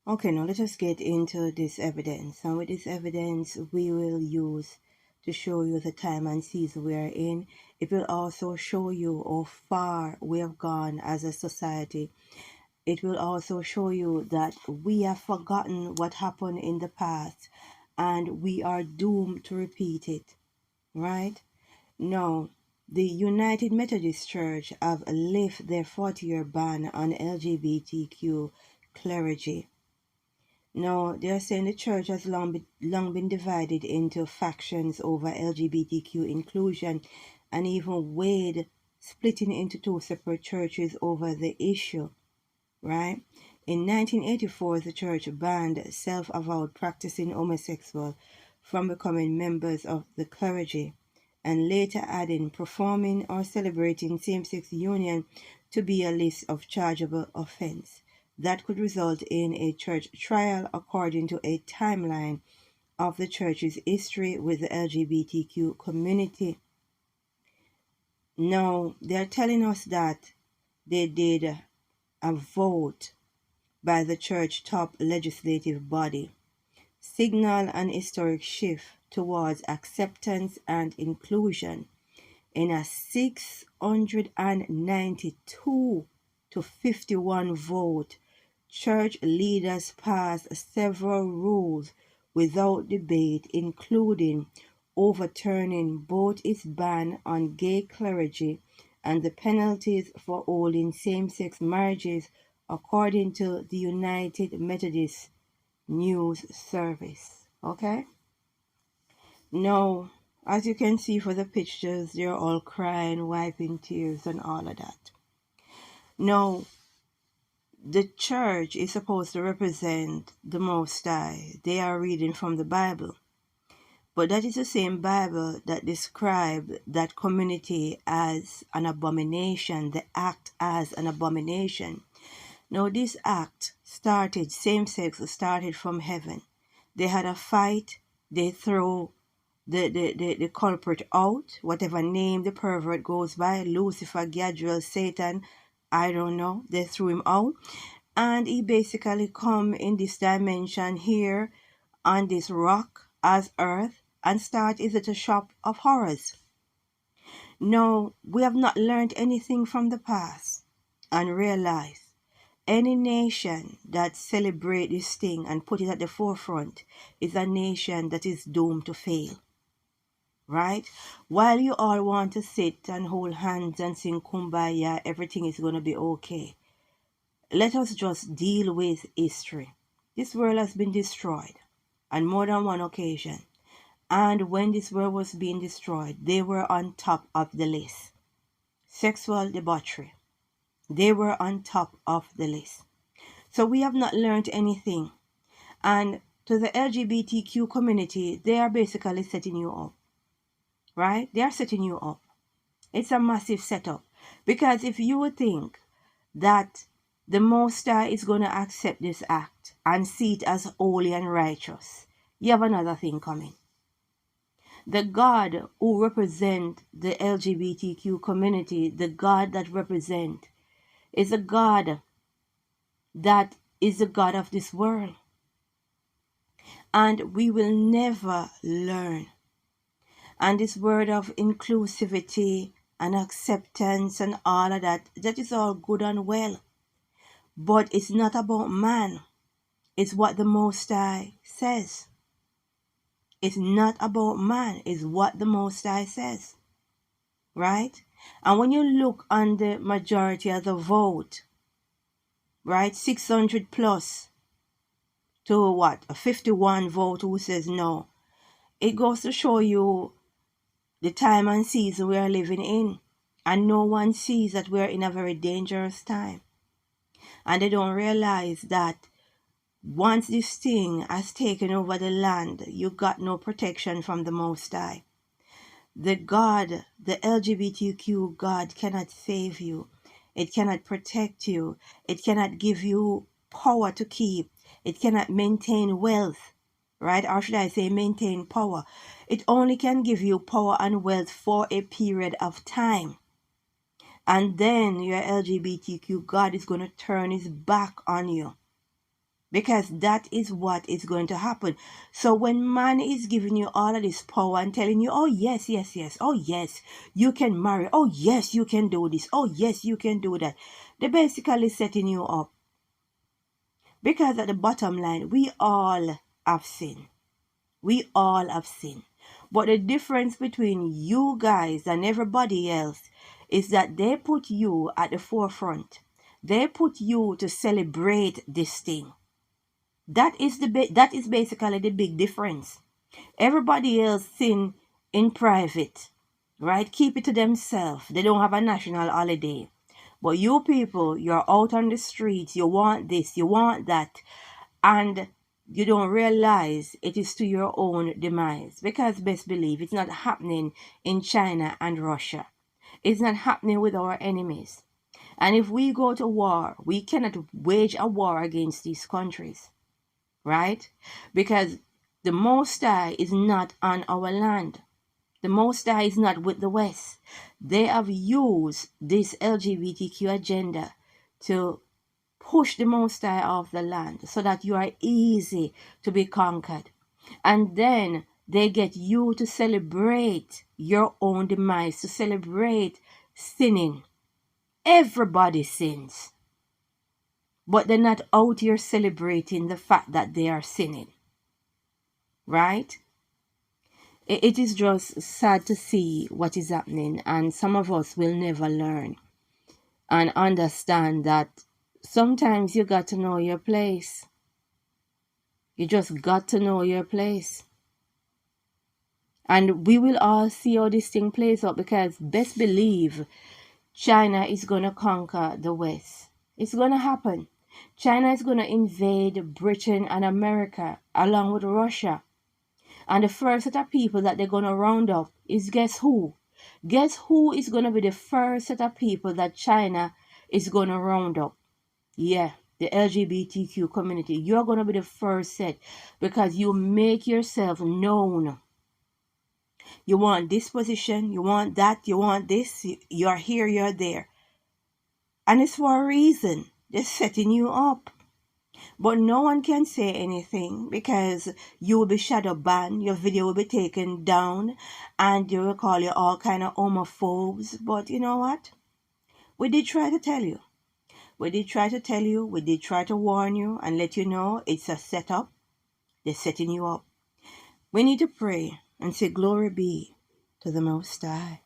Okay, now let us get into this evidence. And with this evidence, we will use to show you the time and season we are in. It will also show you how far we have gone as a society. It will also show you that we have forgotten what happened in the past and we are doomed to repeat it, right? Now, the United Methodist Church have lifted their 40-year ban on LGBTQ clergy. Now, they are saying the church has long been divided into factions over LGBTQ inclusion and even weighed splitting into two separate churches over the issue, right? In 1984, the church banned self-avowed practicing homosexual from becoming members of the clergy, and later adding performing or celebrating same-sex union to be a list of chargeable offense. That could result in a church trial according to a timeline of the church's history with the LGBTQ community. Now, they're telling us that they did a vote by the church top legislative body, signal an historic shift towards acceptance and inclusion. In a 692 to 51 vote, church leaders passed several rules without debate, including overturning both its ban on gay clergy and the penalties for holding same-sex marriages, according to the United Methodist News Service. Okay? Now, as you can see for the pictures, they're all crying, wiping tears, and all of that. Now, the church is supposed to represent the Most High. They are reading from the Bible. But that is the same Bible that described that community as an abomination, the act as an abomination. Now, this act started, same-sex started from heaven. They had a fight. They throw the culprit out, whatever name the pervert goes by, Lucifer, Gadriel, Satan, I don't know. They threw him out. And he basically come in this dimension here on this rock as earth and start his little shop of horrors. No, we have not learned anything from the past and realize any nation that celebrate this thing and put it at the forefront is a nation that is doomed to fail. Right? While you all want to sit and hold hands and sing kumbaya, everything is going to be okay. Let us just deal with history. This world has been destroyed on more than one occasion. And when this world was being destroyed, they were on top of the list. Sexual debauchery. They were on top of the list. So we have not learned anything. And to the LGBTQ community, they are basically setting you up. Right? They are setting you up. It's a massive setup. Because if you would think that the Most High is going to accept this act and see it as holy and righteous, you have another thing coming. The God who represents the LGBTQ community, the God that represents, is a God that is the God of this world. And we will never learn. And this word of inclusivity and acceptance and all of that, that is all good and well. But it's not about man. It's what the Most High says. It's not about man. It's what the Most High says. Right? And when you look on the majority of the vote, right, 600 plus to what? A 51 vote who says no. It goes to show you the time and season we are living in. And no one sees that we're in a very dangerous time. And they don't realize that once this thing has taken over the land, you got no protection from the Most High. The God, the LGBTQ God cannot save you. It cannot protect you. It cannot give you power to keep. It cannot maintain wealth, right? Or should I say maintain power? It only can give you power and wealth for a period of time. And then your LGBTQ God is going to turn his back on you. because that is what is going to happen. So when man is giving you all of this power and telling you, oh yes, yes, yes, oh yes, you can marry, oh yes, you can do this, oh yes, you can do that, they're basically setting you up. Because at the bottom line, we all have sinned. We all have sinned. But the difference between you guys and everybody else is that they put you at the forefront. They put you to celebrate this thing. That is basically the big difference. Everybody else sin in private, right? Keep it to themselves. They don't have a national holiday. But you people, you're out on the streets. You want this, you want that, and you don't realize it is to your own demise. Because best believe it's not happening in China and Russia. It's not happening with our enemies. And if we go to war, we cannot wage a war against these countries, right? Because the Most High is not on our land. The Most High is not with the West. They have used this LGBTQ agenda to push the Most High off the land so that you are easy to be conquered. And then they get you to celebrate your own demise, to celebrate sinning. Everybody sins. But they're not out here celebrating the fact that they are sinning. Right? It is just sad to see what is happening, and some of us will never learn and understand that sometimes you got to know your place. You just got to know your place. And we will all see how this thing plays out, because best believe China is going to conquer the West. It's going to happen. China is going to invade Britain and America along with Russia. And the first set of people that they're going to round up is guess who? Guess who is going to be the first set of people that China is going to round up? Yeah, the LGBTQ community. You're going to be the first set because you make yourself known. You want this position, you want that, you want this, you're here, you're there. And it's for a reason. They're setting you up. But no one can say anything because you will be shadow banned, your video will be taken down, and they will call you all kind of homophobes. But you know what? We did try to tell you. We did try to tell you. We did try to warn you and let you know it's a setup. They're setting you up. We need to pray and say glory be to the Most High.